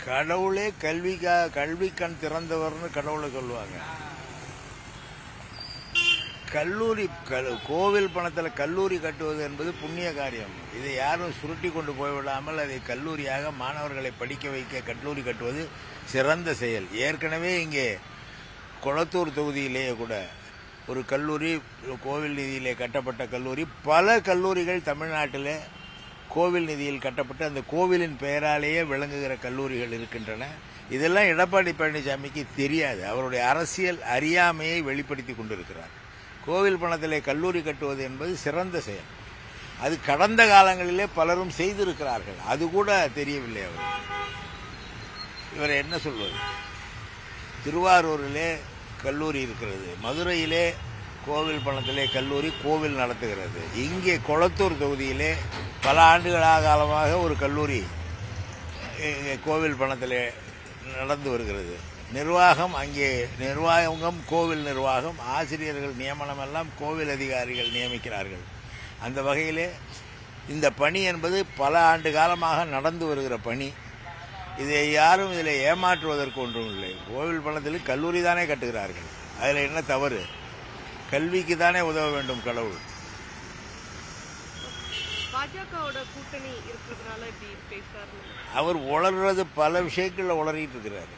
கடவுளே கல்வி கண் திறந்தவர்னு கடவுளை சொல்லுவாங்க. கல்லூரி கோவில் பணத்தில் கல்லூரி கட்டுவது என்பது புண்ணிய காரியம். இதை யாரும் சுருட்டி கொண்டு போய்விடாமல் அதை கல்லூரியாக மாணவர்களை படிக்க வைக்க கல்லூரி கட்டுவது சிறந்த செயல். ஏற்கனவே இங்கே கொளத்தூர் தொகுதியிலேயே கூட ஒரு கல்லூரி கோவில் நிதியிலே கட்டப்பட்ட கல்லூரி, பல கல்லூரிகள் தமிழ்நாட்டில் கோவில் நிதியில் கட்டப்பட்டு அந்த கோவிலின் பெயராலேயே விளங்குகிற கல்லூரிகள் இருக்கின்றன. இதெல்லாம் எடப்பாடி பழனிசாமிக்கு தெரியாது. அவருடைய அரசியல் அறியாமையை வெளிப்படுத்தி கொண்டிருக்கிறார். கோவில் பணத்திலே கல்லூரி கட்டுவது என்பது சிறந்த செயல். அது கடந்த காலங்களிலே பலரும் செய்திருக்கிறார்கள். அது கூட தெரியவில்லை அவர். இவர் என்ன சொல்வது? திருவாரூரிலே கல்லூரி இருக்கிறது, மதுரையிலே கோவில் பணத்திலே கல்லூரி கோவில் நடத்துகிறது. இங்கே கொளத்தூர் தொகுதியிலே பல ஆண்டுகளாக ஒரு கல்லூரி கோவில் பணத்திலே நடந்து வருகிறது. நிர்வாகம் அங்கே கோவில் நிர்வாகம், ஆசிரியர்கள் நியமனம் எல்லாம் கோவில் அதிகாரிகள் நியமிக்கிறார்கள். அந்த வகையிலே இந்த பணி என்பது பல ஆண்டு காலமாக நடந்து வருகிற பணி. இதை யாரும் இதில் ஏமாற்றுவதற்கு ஒன்றும் இல்லை. கோவில் பணத்தில் கல்லூரி தானே கட்டுகிறார்கள், அதில் என்ன தவறு? கல்விக்கு தானே உதவ வேண்டும் கடவுள். அவர் உளர்றது பல விஷயங்களில் உளறிட்டு இருக்கிறார்.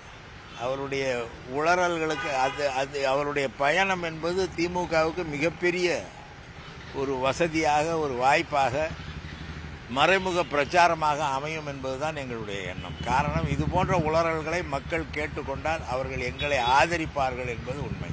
அவருடைய உளறல்களுக்கு அது அவருடைய பயணம் என்பது திமுகவுக்கு மிகப்பெரிய ஒரு வசதியாக, ஒரு வாய்ப்பாக, மறைமுக பிரச்சாரமாக அமையும் என்பதுதான் எங்களுடைய எண்ணம். காரணம், இது போன்ற உளறல்களை மக்கள் கேட்டுக்கொண்டால் அவர்கள் எங்களை ஆதரிப்பார்கள் என்பது உண்மை.